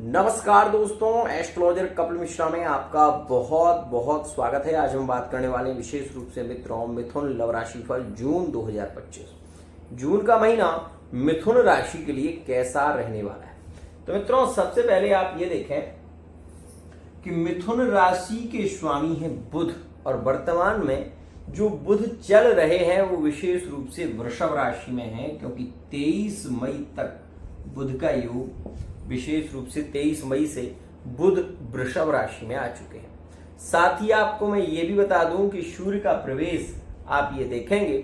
नमस्कार दोस्तों, एस्ट्रोलॉजर कपिल मिश्रा में आपका बहुत बहुत स्वागत है। आज हम बात करने वाले हैं विशेष रूप से मित्रों मिथुन लव राशि फल जून 2025। जून का महीना मिथुन राशि के लिए कैसा रहने वाला है। तो मित्रों सबसे पहले आप ये देखें कि मिथुन राशि के स्वामी हैं बुध, और वर्तमान में जो बुध चल रहे हैं वो विशेष रूप से वृषभ राशि में है, क्योंकि 23 मई तक बुध का योग विशेष रूप से 23 मई से बुध वृषभ राशि में आ चुके हैं। साथ ही आपको मैं ये भी बता दूं कि सूर्य का प्रवेश आप ये देखेंगे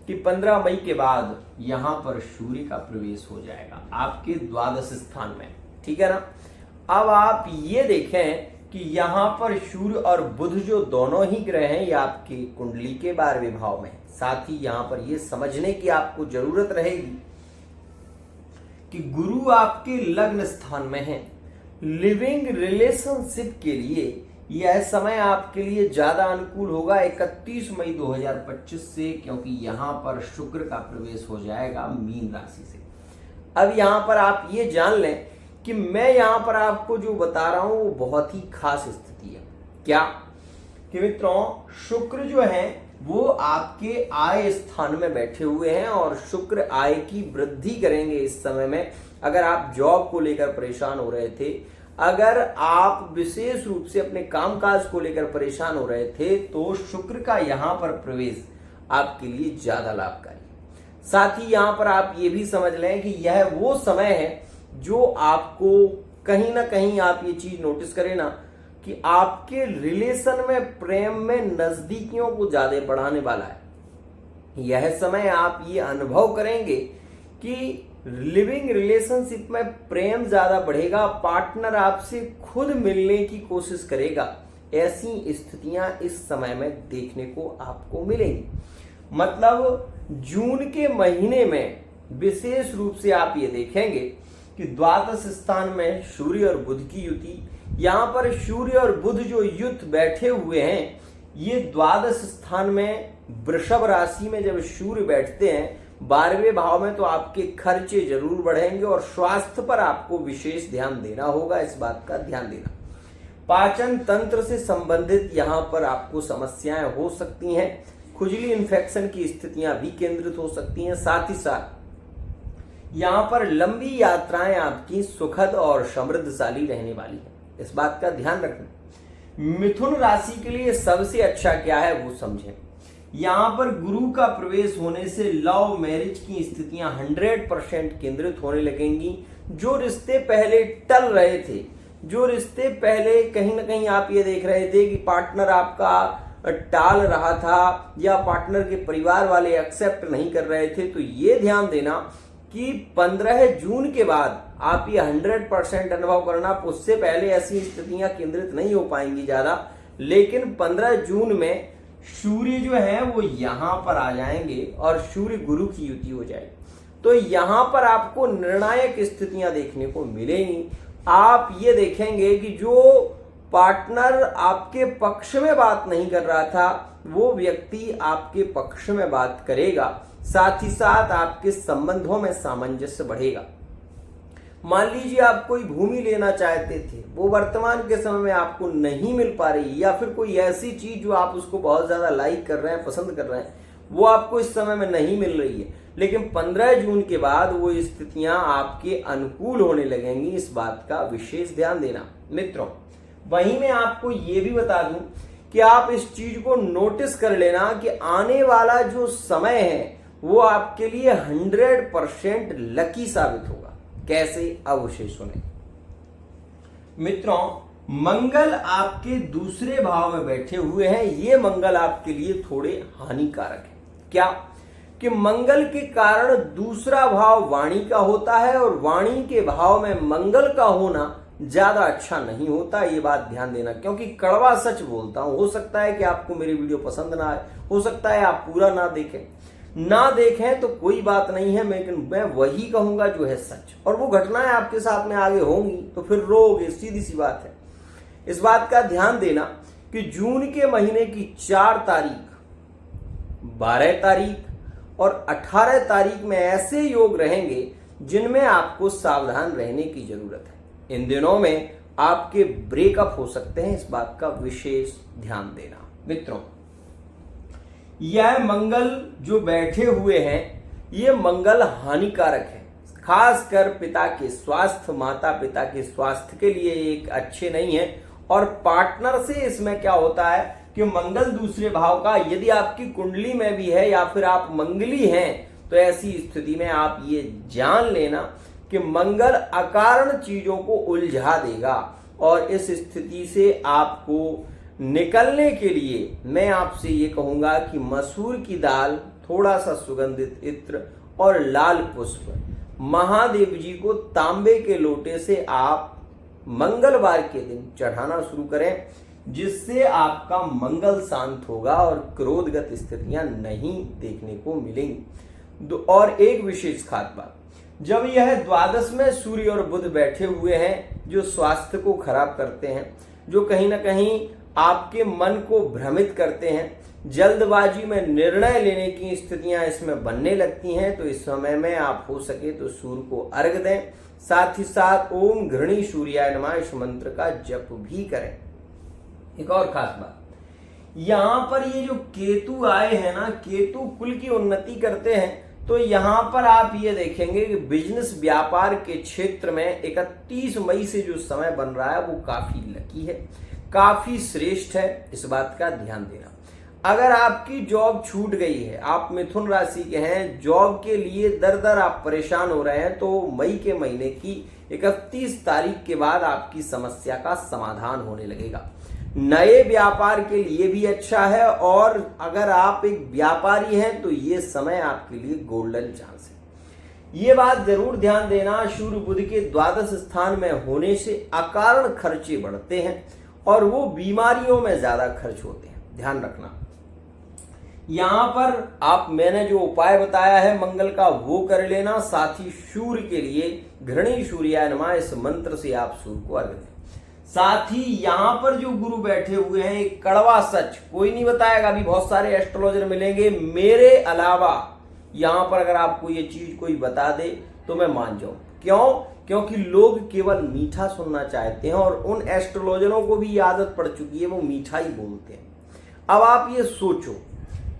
कि 15 मई के बाद यहां पर सूर्य का प्रवेश हो जाएगा आपके द्वादश स्थान में, ठीक है ना। अब आप ये देखें कि यहां पर सूर्य और बुध जो दोनों ही ग्रह हैं ये आपकी कुंडली के 12वें भाव में। साथ ही यहां पर ये समझने की आपको जरूरत रहेगी कि गुरु आपके लग्न स्थान में है। लिविंग रिलेशनशिप के लिए यह समय आपके लिए ज्यादा अनुकूल होगा 31 मई 2025 से, क्योंकि यहां पर शुक्र का प्रवेश हो जाएगा मीन राशि से। अब यहां पर आप ये जान लें कि मैं यहां पर आपको जो बता रहा हूं वो बहुत ही खास स्थिति है। क्या कि मित्रों शुक्र जो है वो आपके आय स्थान में बैठे हुए हैं और शुक्र आय की वृद्धि करेंगे इस समय में। अगर आप जॉब को लेकर परेशान हो रहे थे, अगर आप विशेष रूप से अपने कामकाज को लेकर परेशान हो रहे थे, तो शुक्र का यहां पर प्रवेश आपके लिए ज्यादा लाभकारी। साथ ही यहां पर आप ये भी समझ लें कि यह वो समय है जो आपको कहीं ना कहीं आप ये चीज नोटिस करें ना कि आपके रिलेशन में प्रेम में नजदीकियों को ज्यादा बढ़ाने वाला है। यह समय आप ये अनुभव करेंगे कि लिविंग रिलेशनशिप में प्रेम ज्यादा बढ़ेगा, पार्टनर आपसे खुद मिलने की कोशिश करेगा। ऐसी स्थितियां इस समय में देखने को आपको मिलेंगी। मतलब जून के महीने में विशेष रूप से आप ये देखेंगे कि द्वादश स्थान में सूर्य और बुध की युति, यहां पर सूर्य और बुध जो युद्ध बैठे हुए हैं, ये द्वादश स्थान में वृषभ राशि में जब सूर्य बैठते हैं 12वें भाव में, तो आपके खर्चे जरूर बढ़ेंगे और स्वास्थ्य पर आपको विशेष ध्यान देना होगा। इस बात का ध्यान देना। पाचन तंत्र से संबंधित यहां पर आपको समस्याएं हो सकती हैं। खुजली इन्फेक्शन की स्थितियां भी केंद्रित हो सकती हैं। साथ ही साथ यहां पर लंबी यात्राएं आपकी सुखद और समृद्धशाली रहने वाली है। इस बात का ध्यान रखना। मिथुन राशि के लिए सबसे अच्छा क्या है वो समझें। यहां पर गुरु का प्रवेश होने से लव मैरिज की स्थितियां 100% केंद्रित होने लगेंगी। जो रिश्ते पहले टल रहे थे, जो रिश्ते पहले कहीं ना कहीं आप ये देख रहे थे कि पार्टनर आपका टाल रहा था या पार्टनर के परिवार वाले एक्सेप्ट नहीं कर रहे थे, तो ये ध्यान देना कि 15 जून के बाद आप ये 100% अनुभव करना। उससे पहले ऐसी स्थितियां केंद्रित नहीं हो पाएंगी ज्यादा, लेकिन 15 जून में सूर्य जो है वो यहां पर आ जाएंगे और सूर्य गुरु की युति हो जाएगी। तो यहां पर आपको निर्णायक स्थितियां देखने को मिलेंगी। आप ये देखेंगे कि जो पार्टनर आपके पक्ष में बात नहीं कर रहा था, वो व्यक्ति आपके पक्ष में बात करेगा। साथ ही साथ आपके संबंधों में सामंजस्य बढ़ेगा। मान लीजिए आप कोई भूमि लेना चाहते थे, वो वर्तमान के समय में आपको नहीं मिल पा रही, या फिर कोई ऐसी चीज जो आप उसको बहुत ज्यादा लाइक कर रहे हैं, पसंद कर रहे हैं, वो आपको इस समय में नहीं मिल रही है। लेकिन 15 जून के बाद वो स्थितियां आपके अनुकूल होने लगेंगी। इस बात का विशेष ध्यान देना मित्रों। वहीं मैं आपको ये भी बता दूं कि आप इस चीज को नोटिस कर लेना कि आने वाला जो समय है वो आपके लिए 100% लकी साबित होगा। कैसे, अवश्य सुने मित्रों। मंगल आपके दूसरे भाव में बैठे हुए हैं। ये मंगल आपके लिए थोड़े हानिकारक है। क्या कि मंगल के कारण दूसरा भाव वाणी का होता है, और वाणी के भाव में मंगल का होना ज्यादा अच्छा नहीं होता। ये बात ध्यान देना, क्योंकि कड़वा सच बोलता हूं। हो सकता है कि आपको मेरी वीडियो पसंद ना आए, हो सकता है आप पूरा ना देखें तो कोई बात नहीं है, लेकिन मैं वही कहूंगा जो है सच, और वो घटनाएं आपके साथ में आगे होंगी तो फिर रोगे, सीधी सी बात है। इस बात का ध्यान देना कि जून के महीने की 4 तारीख, 12 तारीख और 18 तारीख में ऐसे योग रहेंगे जिनमें आपको सावधान रहने की जरूरत है। इन दिनों में आपके ब्रेकअप हो सकते हैं, इस बात का विशेष ध्यान देना। मित्रों, यह मंगल जो बैठे हुए हैं, ये मंगल हानिकारक है, खासकर पिता के स्वास्थ्य, माता पिता के स्वास्थ्य के लिए एक अच्छे नहीं है। और पार्टनर से इसमें क्या होता है कि मंगल दूसरे भाव का यदि आपकी कुंडली में भी है या फिर आप मंगली हैं, तो ऐसी स्थिति में आप ये जान लेना कि मंगल अकारण चीजों को उलझा देगा। और इस स्थिति से आपको निकलने के लिए मैं आपसे ये कहूंगा कि मसूर की दाल, थोड़ा सा सुगंधित इत्र और लाल पुष्प महादेव जी को तांबे के लोटे से आप मंगलवार के दिन चढ़ाना शुरू करें, जिससे आपका मंगल शांत होगा और क्रोधगत स्थितियां नहीं देखने को मिलेंगी। और एक विशेष खास बात, जब यह द्वादश में सूर्य और बुध बैठे हुए हैं, जो स्वास्थ्य को खराब करते हैं, जो कहीं ना कहीं आपके मन को भ्रमित करते हैं, जल्दबाजी में निर्णय लेने की स्थितियां इसमें बनने लगती हैं, तो इस समय में आप हो सके तो सूर्य को अर्घ दें, साथ ही साथ ओम घृणी सूर्याय नमः इस मंत्र का जप भी करें। एक और खास बात, यहां पर ये जो केतु आए हैं ना, केतु कुल की उन्नति करते हैं, तो यहां पर आप ये देखेंगे कि बिजनेस व्यापार के क्षेत्र में 31 मई से जो समय बन रहा है वो काफी लकी है, काफी श्रेष्ठ है, इस बात का ध्यान देना। अगर आपकी जॉब छूट गई है, आप मिथुन राशि के हैं, जॉब के लिए दर दर आप परेशान हो रहे हैं, तो मई के महीने की 31 तारीख के बाद आपकी समस्या का समाधान होने लगेगा। नए व्यापार के लिए भी अच्छा है, और अगर आप एक व्यापारी हैं तो ये समय आपके लिए गोल्डन चांस है। ये बात जरूर ध्यान देना, सूर्य बुध के द्वादश स्थान में होने से अकारण खर्चे बढ़ते हैं और वो बीमारियों में ज्यादा खर्च होते हैं, ध्यान रखना। यहां पर आप मैंने जो उपाय बताया है मंगल का वो कर लेना, साथ ही सूर्य के लिए घृणी सूर्याय नमः इस मंत्र से आप सूर्य को अर्घ दें। साथ ही यहां पर जो गुरु बैठे हुए हैं, एक कड़वा सच कोई नहीं बताएगा, अभी बहुत सारे एस्ट्रोलॉजर मिलेंगे मेरे अलावा, यहां पर अगर आपको ये चीज कोई बता दे तो मैं मान जाऊं। क्यों? क्योंकि लोग केवल मीठा सुनना चाहते हैं और उन एस्ट्रोलॉजरों को भी आदत पड़ चुकी है, वो मीठा ही बोलते हैं। अब आप ये सोचो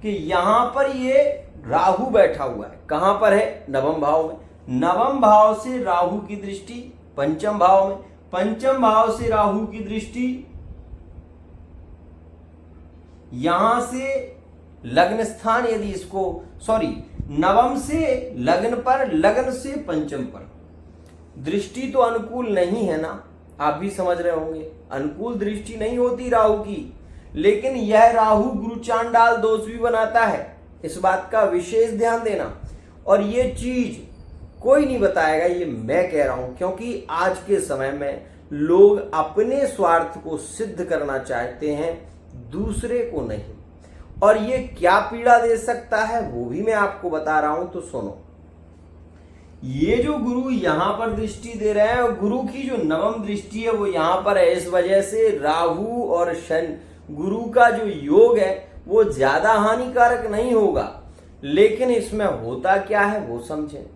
कि यहां पर ये राहु बैठा हुआ है, कहां पर है? नवम भाव में। नवम भाव से राहु की दृष्टि पंचम भाव में, पंचम भाव से राहु की दृष्टि यहां से लग्न स्थान, यदि इसको नवम से लग्न पर, लग्न से पंचम पर, दृष्टि तो अनुकूल नहीं है ना, आप भी समझ रहे होंगे, अनुकूल दृष्टि नहीं होती राहु की, लेकिन यह राहु गुरु चांडाल दोष भी बनाता है, इस बात का विशेष ध्यान देना। और ये चीज कोई नहीं बताएगा, ये मैं कह रहा हूं, क्योंकि आज के समय में लोग अपने स्वार्थ को सिद्ध करना चाहते हैं, दूसरे को नहीं। और ये क्या पीड़ा दे सकता है वो भी मैं आपको बता रहा हूं, तो सुनो। ये जो गुरु यहां पर दृष्टि दे रहे हैं, गुरु की जो नवम दृष्टि है वो यहां पर है, इस वजह से राहु और शनि गुरु का जो योग है वो ज्यादा हानिकारक नहीं होगा। लेकिन इसमें होता क्या है वो समझें।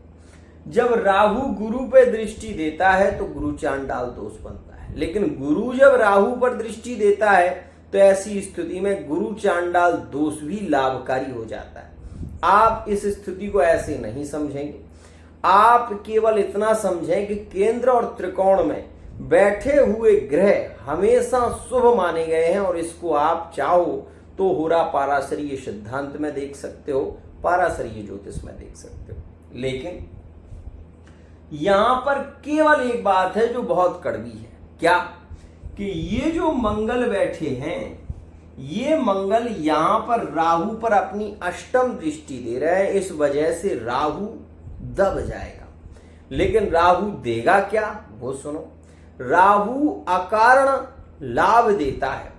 जब राहु गुरु पे दृष्टि देता है तो गुरु चांडाल दोष बनता है, लेकिन गुरु जब राहु पर दृष्टि देता है तो ऐसी स्थिति में गुरु चांडाल दोष भी लाभकारी हो जाता है। आप इस स्थिति को ऐसे नहीं समझेंगे, आप केवल इतना समझें कि केंद्र और त्रिकोण में बैठे हुए ग्रह हमेशा शुभ माने गए हैं, और इसको आप चाहो तो होरा पाराशरीय सिद्धांत में देख सकते हो, पाराशरीय ज्योतिष में देख सकते हो। लेकिन यहां पर केवल एक बात है जो बहुत कड़वी है, क्या? कि ये जो मंगल बैठे हैं, ये मंगल यहां पर राहु पर अपनी अष्टम दृष्टि दे रहे हैं, इस वजह से राहु दब जाएगा। लेकिन राहु देगा क्या वो सुनो। राहु अकारण लाभ देता है।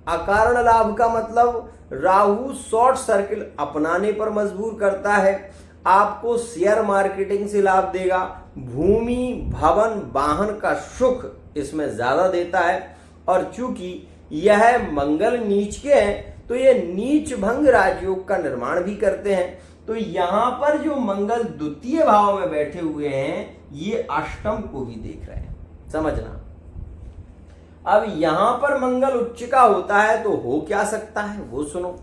अकारण लाभ का मतलब राहु शॉर्ट सर्किट अपनाने पर मजबूर करता है, आपको शेयर मार्केटिंग से लाभ देगा, भूमि भवन वाहन का सुख इसमें ज्यादा देता है। और चूंकि यह मंगल नीच के हैं तो ये नीच भंग राजयोग का निर्माण भी करते हैं। तो यहां पर जो मंगल द्वितीय भाव में बैठे हुए हैं ये अष्टम को भी देख रहे हैं, समझना। अब यहां पर मंगल उच्च का होता है तो हो क्या सकता है वो सुनो।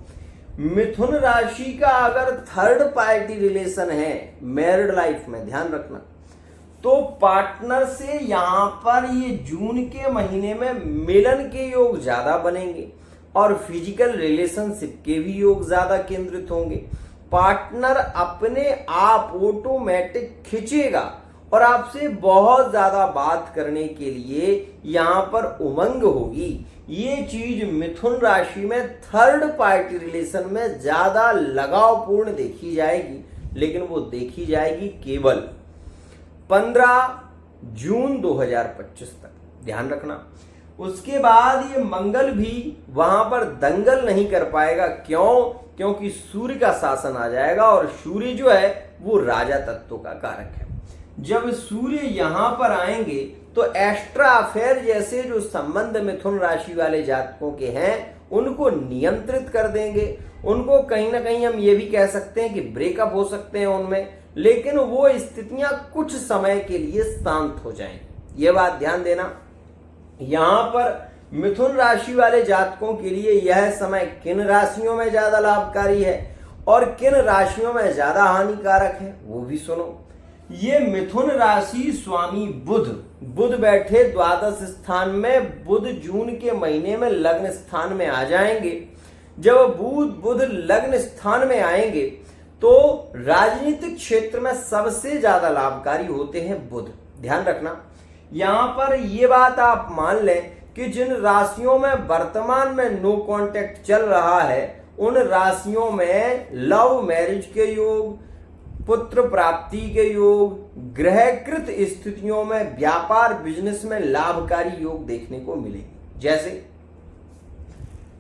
मिथुन राशि का अगर थर्ड पार्टी रिलेशन है मैरिड लाइफ में, ध्यान रखना, तो पार्टनर से यहां पर ये जून के महीने में मिलन के योग ज्यादा बनेंगे और फिजिकल रिलेशनशिप के भी योग ज्यादा केंद्रित होंगे। पार्टनर अपने आप ऑटोमेटिक खिंचेगा और आपसे बहुत ज्यादा बात करने के लिए यहां पर उमंग होगी। ये चीज मिथुन राशि में थर्ड पार्टी रिलेशन में ज्यादा लगावपूर्ण देखी जाएगी, लेकिन वो देखी जाएगी केवल 15 जून 2025 तक, ध्यान रखना। उसके बाद ये मंगल भी वहां पर दंगल नहीं कर पाएगा। क्यों? क्योंकि सूर्य का शासन आ जाएगा और सूर्य जो है वो राजा तत्व का कारक है। जब सूर्य यहां पर आएंगे तो एक्स्ट्रा अफेयर जैसे जो संबंध मिथुन राशि वाले जातकों के हैं उनको नियंत्रित कर देंगे। उनको कहीं ना कहीं हम ये भी कह सकते हैं कि ब्रेकअप हो सकते हैं उनमें, लेकिन वो स्थितियां कुछ समय के लिए शांत हो जाएंगी। ये बात ध्यान देना। यहां पर मिथुन राशि वाले जातकों के लिए यह समय किन राशियों में ज्यादा लाभकारी है और किन राशियों में ज्यादा हानिकारक है वो भी सुनो। ये मिथुन राशि स्वामी बुध बैठे द्वादश स्थान में। बुध जून के महीने में लग्न स्थान में आ जाएंगे। जब बुध लग्न स्थान में आएंगे तो राजनीतिक क्षेत्र में सबसे ज्यादा लाभकारी होते हैं बुध, ध्यान रखना। यहां पर ये बात आप मान लें कि जिन राशियों में वर्तमान में नो कांटेक्ट चल रहा है उन राशियों में लव मैरिज के योग, पुत्र प्राप्ति के योग, ग्रहकृत स्थितियों में व्यापार बिजनेस में लाभकारी योग देखने को मिलेंगे। जैसे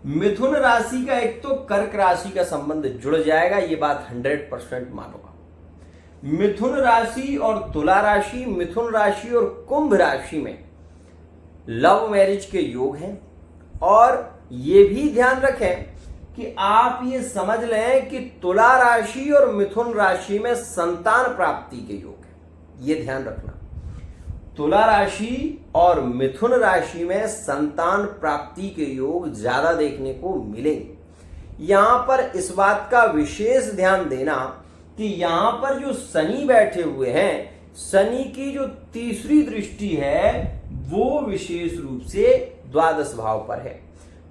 मिथुन राशि का एक तो कर्क राशि का संबंध जुड़ जाएगा, ये बात 100% मानूंगा। मिथुन राशि और तुला राशि, मिथुन राशि और कुंभ राशि में लव मैरिज के योग हैं। और ये भी ध्यान रखें कि आप ये समझ लें कि तुला राशि और मिथुन राशि में संतान प्राप्ति के योग है, ये ध्यान रखना। तुला राशि और मिथुन राशि में संतान प्राप्ति के योग ज्यादा देखने को मिलेंगे। यहां पर इस बात का विशेष ध्यान देना कि यहां पर जो शनि बैठे हुए हैं, शनि की जो तीसरी दृष्टि है वो विशेष रूप से द्वादश भाव पर है।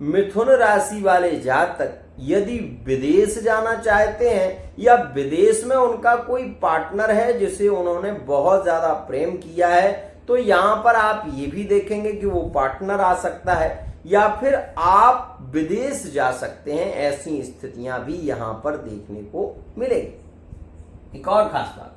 मिथुन राशि वाले जातक यदि विदेश जाना चाहते हैं या विदेश में उनका कोई पार्टनर है जिसे उन्होंने बहुत ज्यादा प्रेम किया है, तो यहां पर आप ये भी देखेंगे कि वो पार्टनर आ सकता है या फिर आप विदेश जा सकते हैं। ऐसी स्थितियां भी यहां पर देखने को मिलेगी। एक और खास बात,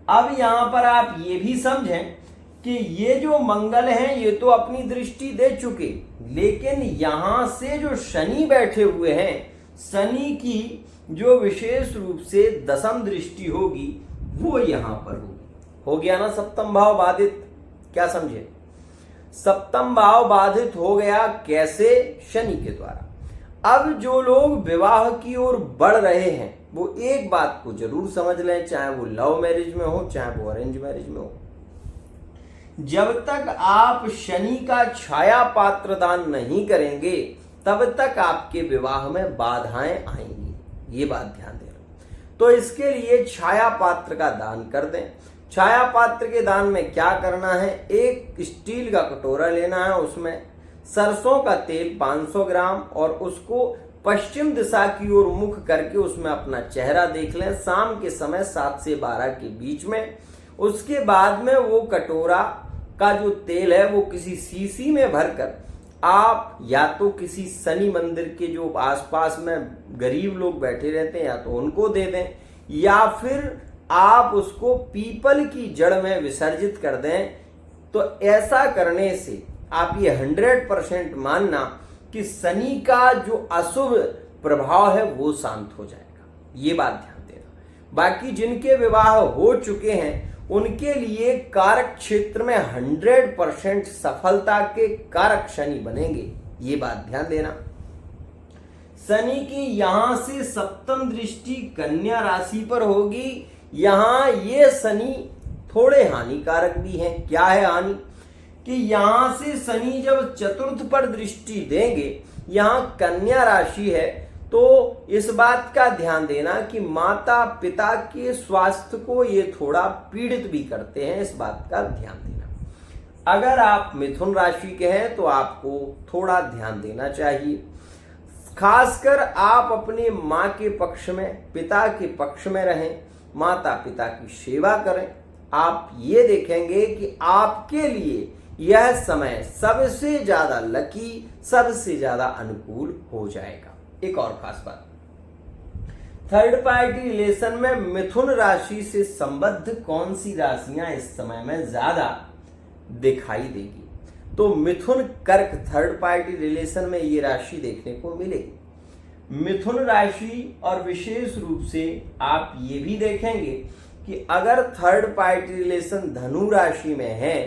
अब यहां पर आप ये भी समझें कि ये जो मंगल हैं ये तो अपनी दृष्टि दे चुके, लेकिन यहां से जो शनि बैठे हुए हैं, शनि की जो विशेष रूप से दशम दृष्टि होगी वो यहां पर होगी। हो गया ना सप्तम भाव बाधित, क्या समझे? सप्तम भाव बाधित हो गया कैसे? शनि के द्वारा। अब जो लोग विवाह की ओर बढ़ रहे हैं वो एक बात को जरूर समझ लें, चाहे वो लव मैरिज में हो चाहे वो अरेंज मैरिज में हो, जब तक आप शनि का छाया पात्र दान नहीं करेंगे तब तक आपके विवाह में बाधाएं आएंगी। ये बात ध्यान देना। तो इसके लिए छाया पात्र का दान कर दें। छाया पात्र के दान में क्या करना है? एक स्टील का कटोरा लेना है, उसमें सरसों का तेल 500 ग्राम और उसको पश्चिम दिशा की ओर मुख करके उसमें अपना चेहरा देख लें शाम के समय 7 से 12 के बीच में। उसके बाद में वो कटोरा का जो तेल है वो किसी सीसी में भरकर आप या तो किसी शनि मंदिर के जो आसपास में गरीब लोग बैठे रहते हैं या तो उनको दे दें, या फिर आप उसको पीपल की जड़ में विसर्जित कर दें। तो ऐसा करने से आप ये 100% मानना कि शनि का जो अशुभ प्रभाव है वो शांत हो जाएगा। ये बात ध्यान देना। बाकी जिनके विवाह हो चुके हैं उनके लिए कारक क्षेत्र में 100% सफलता के कारक शनि बनेंगे। ये बात ध्यान देना। शनि की यहां से सप्तम दृष्टि कन्या राशि पर होगी। यहां ये शनि थोड़े हानिकारक भी हैं। क्या है हानि? कि यहां से शनि जब चतुर्थ पर दृष्टि देंगे, यहां कन्या राशि है, तो इस बात का ध्यान देना कि माता पिता के स्वास्थ्य को ये थोड़ा पीड़ित भी करते हैं, इस बात का ध्यान देना। अगर आप मिथुन राशि के हैं तो आपको थोड़ा ध्यान देना चाहिए। खासकर आप अपने माँ के पक्ष में, पिता के पक्ष में रहें, माता पिता की सेवा करें। आप ये देखेंगे कि आपके लिए यह समय सबसे ज्यादा लकी, सबसे ज्यादा अनुकूल हो जाएगा। एक और खास बात, थर्ड पार्टी रिलेशन में मिथुन राशि से संबद्ध कौन सी राशियां इस समय में ज्यादा दिखाई देगी? तो मिथुन कर्क थर्ड पार्टी रिलेशन में ये राशि देखने को मिलेगी। मिथुन राशि और विशेष रूप से आप ये भी देखेंगे कि अगर थर्ड पार्टी रिलेशन धनु राशि में है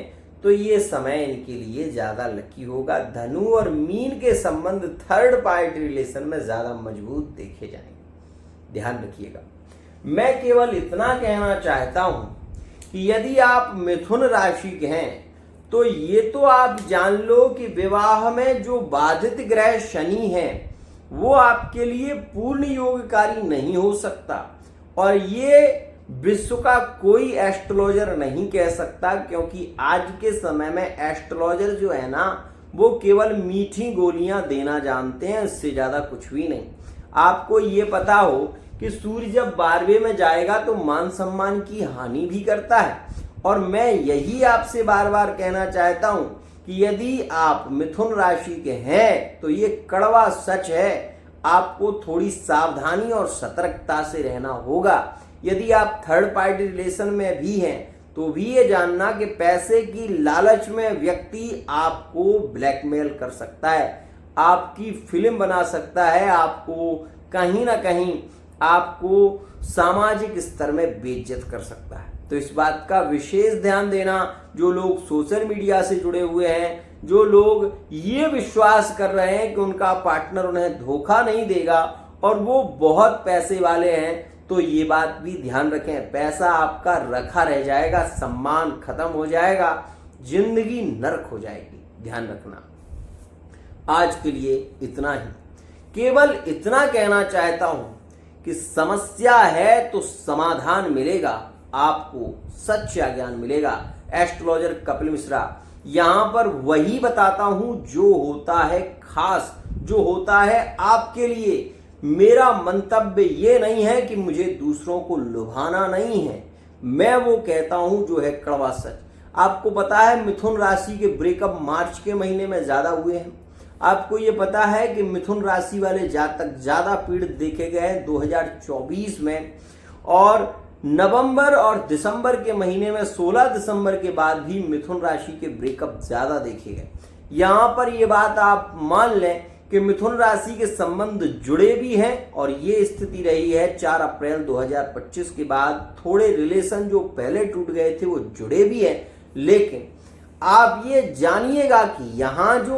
तो ये समय इनके लिए ज्यादा लकी होगा। धनु और मीन के संबंध थर्ड पार्टी रिलेशन में ज्यादा मजबूत देखे जाएंगे, ध्यान रखिएगा। मैं केवल इतना कहना चाहता हूं कि यदि आप मिथुन राशि के हैं तो ये तो आप जान लो कि विवाह में जो बाधित ग्रह शनि है वो आपके लिए पूर्ण योगकारी नहीं हो सकता, और ये विश्व का कोई एस्ट्रोलॉजर नहीं कह सकता, क्योंकि आज के समय में एस्ट्रोलॉजर जो है ना वो केवल मीठी गोलियां देना जानते हैं, इससे ज्यादा कुछ भी नहीं। आपको ये पता हो कि सूर्य जब 12वें में जाएगा तो मान सम्मान की हानि भी करता है, और मैं यही आपसे बार बार कहना चाहता हूं कि यदि आप मिथुन राशि के हैं तो ये कड़वा सच है, आपको थोड़ी सावधानी और सतर्कता से रहना होगा। यदि आप थर्ड पार्टी रिलेशन में भी हैं तो भी ये जानना कि पैसे की लालच में व्यक्ति आपको ब्लैकमेल कर सकता है, आपकी फिल्म बना सकता है, आपको कहीं ना कहीं आपको सामाजिक स्तर में बेइज्जत कर सकता है। तो इस बात का विशेष ध्यान देना। जो लोग सोशल मीडिया से जुड़े हुए हैं, जो लोग ये विश्वास कर रहे हैं कि उनका पार्टनर उन्हें धोखा नहीं देगा और वो बहुत पैसे वाले हैं, तो ये बात भी ध्यान रखें, पैसा आपका रखा रह जाएगा, सम्मान खत्म हो जाएगा, जिंदगी नरक हो जाएगी, ध्यान रखना। आज के लिए इतना ही, केवल इतना कहना चाहता हूं कि समस्या है तो समाधान मिलेगा, आपको सच्चा ज्ञान मिलेगा। एस्ट्रोलॉजर कपिल मिश्रा यहां पर वही बताता हूं जो होता है खास, जो होता है आपके लिए। मेरा मंतव्य ये नहीं है कि मुझे दूसरों को लुभाना नहीं है, मैं वो कहता हूं जो है कड़वा सच। आपको पता है मिथुन राशि के ब्रेकअप मार्च के महीने में ज्यादा हुए हैं। आपको ये पता है कि मिथुन राशि वाले जातक ज्यादा पीड़ित देखे गए हैं 2024 में, और नवंबर और दिसंबर के महीने में 16 दिसंबर के बाद भी मिथुन राशि के ब्रेकअप ज्यादा देखे गए। यहां पर ये बात आप मान लें कि मिथुन राशि के संबंध जुड़े भी हैं, और ये स्थिति रही है 4 अप्रैल 2025 के बाद। थोड़े रिलेशन जो पहले टूट गए थे वो जुड़े भी हैं, लेकिन आप ये जानिएगा कि यहां जो